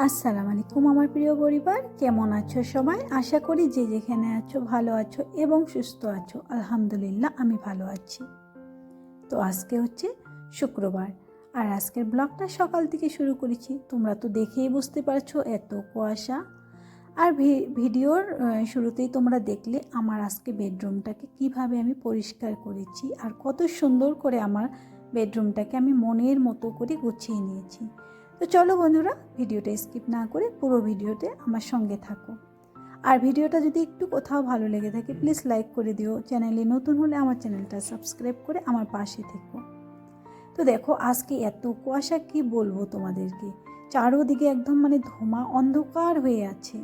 আসসালামু আলাইকুম আমার প্রিয় পরিবার, কেমন আছো সবাই? আশা করি যে যেখানে আছো ভালো আছো এবং সুস্থ আছো। আলহামদুলিল্লাহ আমি ভালো আছি। তো আজকে হচ্ছে শুক্রবার, আর আজকের ব্লগটা সকাল থেকে শুরু করেছি। তোমরা তো দেখেই বুঝতে পারছো এত কুয়াশা। আর ভিডিওর শুরুতেই তোমরা দেখলে আমার আজকে বেডরুমটাকে কিভাবে আমি পরিষ্কার করেছি, আর কত সুন্দর করে আমার বেডরুমটাকে আমি মনের মতো করে গুছিয়ে নিয়েছি। তো চলো বন্ধুরা, ভিডিওটা স্কিপ না করে পুরো ভিডিওতে আমার সঙ্গে থাকো। আর ভিডিওটা যদি একটু কোথাও ভালো লেগে থাকে প্লিজ লাইক করে দিও। চ্যানেলে নতুন হলে আমার চ্যানেলটা সাবস্ক্রাইব করে আমার পাশে থেকো। তো দেখো আজকে এত কুয়াশা, কি বলবো তোমাদেরকে, চারোদিকে একদম ধোঁয়া অন্ধকার হয়ে আছে।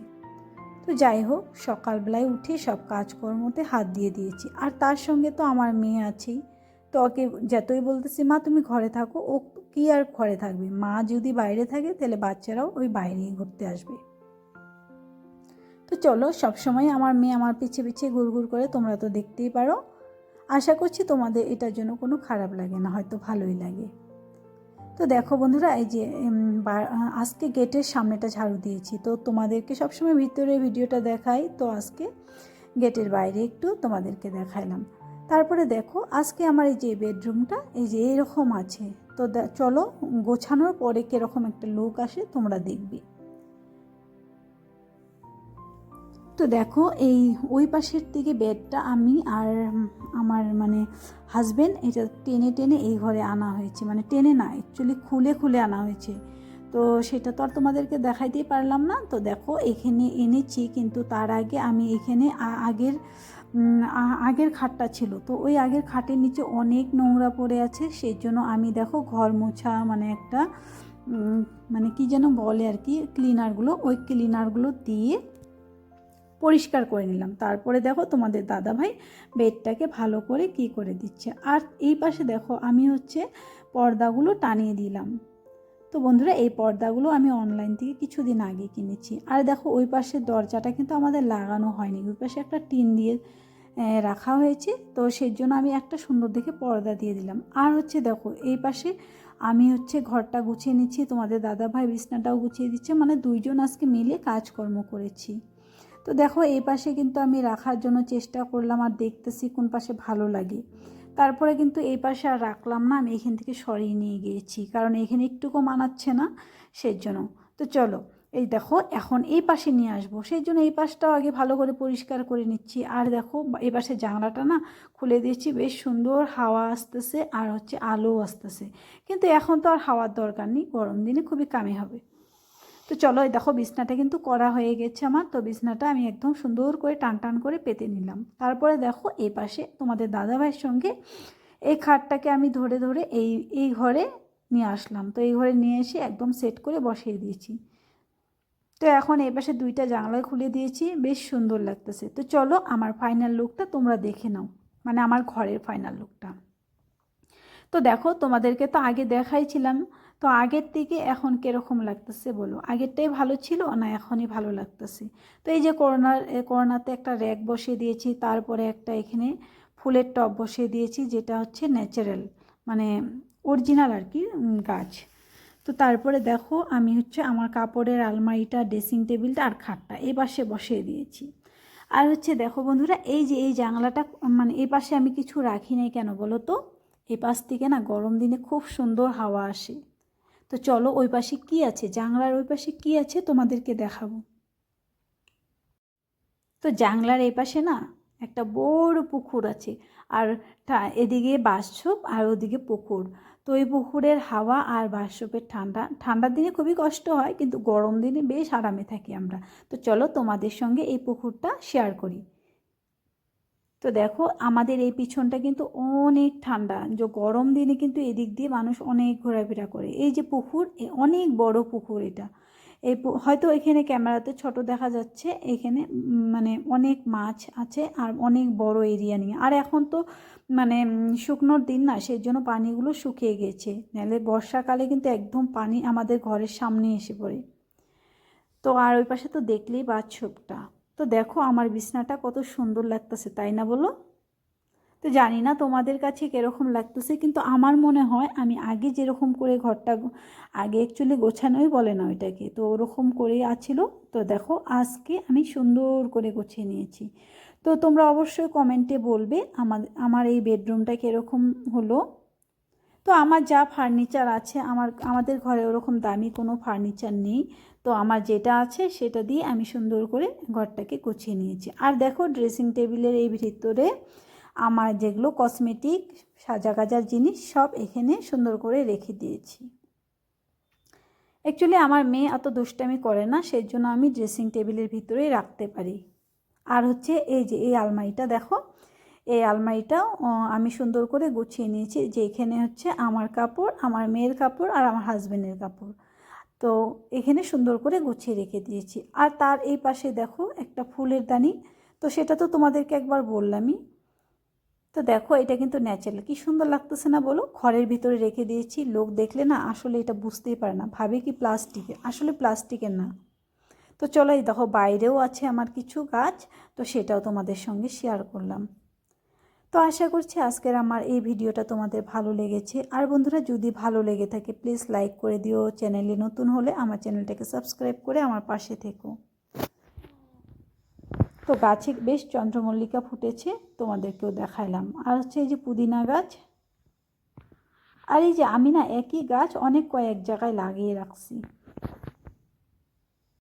তো যাই হোক, সকালবেলায় উঠে সব কাজকর্মতে হাত দিয়ে দিয়েছি। আর তার সঙ্গে তো আমার মেয়ে আছেই। তো ওকে যতই বলতেছি মা তুমি ঘরে থাকো, ও কি আর ঘরে থাকবে, মা যদি বাইরে থাকে তাহলে বাচ্চারাও ওই বাইরেই ঘুরতে আসবে। তো চলো, সবসময় আমার মেয়ে আমার পিছে পিছে ঘুরঘুর করে, তোমরা তো দেখতেই পারো। আশা করছি তোমাদের এটার জন্য কোনো খারাপ লাগে না, হয়তো ভালোই লাগে। তো দেখো বন্ধুরা, এই যে আজকে গেটের সামনেটা ঝাড়ু দিয়েছি। তো তোমাদেরকে সবসময় ভিতরে ভিডিওটা দেখাই, তো আজকে গেটের বাইরে একটু তোমাদেরকে দেখাইলাম। তারপরে দেখো আজকে আমার এই যে বেডরুমটা এই যে এরকম আছে। তো চলো, গোছানোর পরে কীরকম একটা লুক আসে তোমরা দেখবে। তো দেখো এই ওই পাশের দিকে বেডটা আমি আর আমার হাজবেন্ড এটা টেনে টেনে এই ঘরে আনা হয়েছে, টেনে না, অ্যাকচুয়ালি খুলে খুলে আনা হয়েছে। তো সেটা তো আর তোমাদেরকে দেখাইতেই পারলাম না। তো দেখো এখানে এনেছি, কিন্তু তার আগে আমি এখানে আগের খাটটা ছিল, তো ওই আগের খাটের নিচে অনেক নোংরা পড়ে আছে। সেই জন্য আমি দেখো ঘর মোছা একটা কি যেন বলে আর কি, ক্লিনারগুলো, ওই ক্লিনারগুলো দিয়ে পরিষ্কার করে নিলাম। তারপরে দেখো তোমাদের দাদাভাই বেডটাকে ভালো করে কি করে দিচ্ছে। আর এই পাশে দেখো আমি পর্দাগুলো টানিয়ে দিলাম। তো বন্ধুরা, এই পর্দাগুলো আমি অনলাইন থেকে কিছুদিন আগে কিনেছি। আর দেখো ওই পাশের দরজাটা কিন্তু আমাদের লাগানো হয়নি, ওই পাশে একটা টিন দিয়ে রাখা হয়েছে। তো সেই জন্য আমি একটা সুন্দর দেখে পর্দা দিয়ে দিলাম। আর দেখো এই পাশে আমি ঘরটা গুছিয়ে নিচ্ছি, তোমাদের দাদাভাই বিছনাটাও গুছিয়ে দিচ্ছে, দুইজন আজকে মিলে কাজকর্ম করেছি। তো দেখো এই পাশে কিন্তু আমি রাখার জন্য চেষ্টা করলাম, আর দেখতেছি কোন পাশে ভালো লাগে। তারপরে কিন্তু এই পাশে আর রাখলাম না, আমি এখান থেকে সরিয়ে নিয়ে গিয়েছি, কারণ এখানে একটুকু মানাচ্ছে না সেই জন্য। তো চলো, এই দেখো এখন এই পাশে নিয়ে আসবো, সেই জন্য এই পাশটাও আগে ভালো করে পরিষ্কার করে নিচ্ছি। আর দেখো এই পাশে জানলাটা না খুলে দিয়েছি, বেশ সুন্দর হাওয়া আসতেছে, আর আলো আসতেছে। কিন্তু এখন তো আর হাওয়ার দরকার নেই, গরম দিনে খুবই কামে হবে। তো চলো, এই দেখো বিছনাটা কিন্তু করা হয়ে গেছে আমার। তো বিছনাটা আমি একদম সুন্দর করে টান টান করে পেতে নিলাম। তারপরে দেখো এই পাশে তোমাদের দাদাভাইয়ের সঙ্গে এই খাটটাকে আমি ধরে ধরে এই ঘরে নিয়ে আসলাম। তো এই ঘরে নিয়ে এসে একদম সেট করে বসিয়ে দিয়েছি। তো এখন এই পাশে দুইটা জানলা খুলে দিয়েছি, বেশ সুন্দর লাগতেছে। তো চলো আমার ফাইনাল লুকটা তোমরা দেখে নাও, আমার ঘরের ফাইনাল লুকটা। তো দেখো তোমাদেরকে তো আগে দেখাইছিলাম, তো আগের থেকে এখন কীরকম লাগতেছে বলো, আগেরটাই ভালো ছিল না এখনই ভালো লাগতেছে? তো এই যে করোনাতে একটা র্যাক বসিয়ে দিয়েছি, তারপরে একটা এখানে ফুলের টব বসিয়ে দিয়েছি, যেটা ন্যাচারাল অরিজিনাল আর কি গাছ। তো তারপরে দেখো আমি আমার কাপড়ের আলমারিটা, ড্রেসিং টেবিলটা আর খাটটা এই পাশে বসিয়ে দিয়েছি। আর দেখো বন্ধুরা, এই যে এই জানলাটা এই পাশে আমি কিছু রাখি নাই কেন বলো তো, এই পাশ থেকে না গরম দিনে খুব সুন্দর হাওয়া আসে। তো চলো ওই পাশে কী আছে, জানলার ওই পাশে কী আছে তোমাদেরকে দেখাবো। তো জানলার এই পাশে না একটা বড় পুকুর আছে, আর এদিকে বাথরুম আর ওদিকে পুকুর। তো এই পুকুরের হাওয়া আর বাথরুমের ঠান্ডার দিনে খুবই কষ্ট হয়, কিন্তু গরম দিনে বেশ আরামে থাকি আমরা। তো চলো তোমাদের সঙ্গে এই পুকুরটা শেয়ার করি। তো দেখো আমাদের এই পিছনটা কিন্তু অনেক ঠান্ডা, যে গরম দিনে কিন্তু এদিক দিয়ে মানুষ অনেক ঘোরাফেরা করে। এই যে পুকুর, অনেক বড় পুকুর এটা। হয়তো এখানে ক্যামেরাতে ছোট দেখা যাচ্ছে, এখানে অনেক মাছ আছে, আর অনেক বড় এরিয়া নিয়ে। আর এখন তো শুকনোর দিন না, সেই জন্য পানিগুলো শুকিয়ে গেছে, নাহলে বর্ষাকালে কিন্তু একদম পানি আমাদের ঘরের সামনে এসে পড়ে। তো আর ওই পাশে তো দেখলেই বাথরুমটা। তো দেখো আমার বিছনাটা কত সুন্দর লাগতেছে, তাই না বলো? তো জানি না তোমাদের কাছে কীরকম লাগতেছে, কিন্তু আমার মনে হয় আমি আগে যেরকম করে ঘরটা আগে অ্যাকচুয়ালি গোছানোই বলে না ওইটাকে, তো ওরকম করেই আছিল। তো দেখো আজকে আমি সুন্দর করে গুছিয়ে নিয়েছি। তো তোমরা অবশ্যই কমেন্টে বলবে আমার এই বেডরুমটা কীরকম হলো। তো আমার যা ফার্নিচার আছে, আমাদের ঘরে ওরকম দামি কোনো ফার্নিচার নেই, তো আমার যেটা আছে সেটা দিয়ে আমি সুন্দর করে ঘরটাকে গুছিয়ে নিয়েছি। আর দেখো ড্রেসিং টেবিলের এই ভিতরে আমার যেগুলো কসমেটিক সাজা গাজার জিনিস সব এখানে সুন্দর করে রেখে দিয়েছি। অ্যাকচুয়ালি আমার মেয়ে এত দুষ্টামি করে না, সেই জন্য আমি ড্রেসিং টেবিলের ভিতরেই রাখতে পারি। আর হচ্ছে এই যে এই আলমারিটা দেখো, এই আলমারিটাও আমি সুন্দর করে গুছিয়ে নিয়েছি, যে এখানে হচ্ছে আমার কাপড়, আমার মেয়ের কাপড় আর আমার হাজব্যান্ডের কাপড়, তো এখানে সুন্দর করে গুছিয়ে রেখে দিয়েছি। আর তার এই পাশে দেখো একটা ফুলের দানি, তো সেটা তো তোমাদেরকে একবার বললামই। তো দেখো এটা কিন্তু ন্যাচারাল, কি সুন্দর লাগতেছে না বলো, ঘরের ভিতরে রেখে দিয়েছি। লোক দেখলে না আসলে এটা বুঝতেই পারে না, ভাবে কি প্লাস্টিকের, আসলে প্লাস্টিকের না। তো চলো এই দেখো বাইরেও আছে আমার কিছু গাছ, তো সেটাও তোমাদের সঙ্গে শেয়ার করলাম। তো আশা করছি আজকের আমার এই ভিডিওটা তোমাদের ভালো লেগেছে। আর বন্ধুরা যদি ভালো লেগে থাকে প্লিজ লাইক করে দিও, চ্যানেলে নতুন হলে আমার চ্যানেলটাকে সাবস্ক্রাইব করে আমার পাশে থেকো। তো গাছে বেশ চন্দ্রমল্লিকা ফুটেছে, তোমাদেরকেও দেখাইলাম। আর হচ্ছে এই যে পুদিনা গাছ, আর এই যে আমি না একই গাছ অনেক কয়েক জায়গায় লাগিয়ে রাখছি।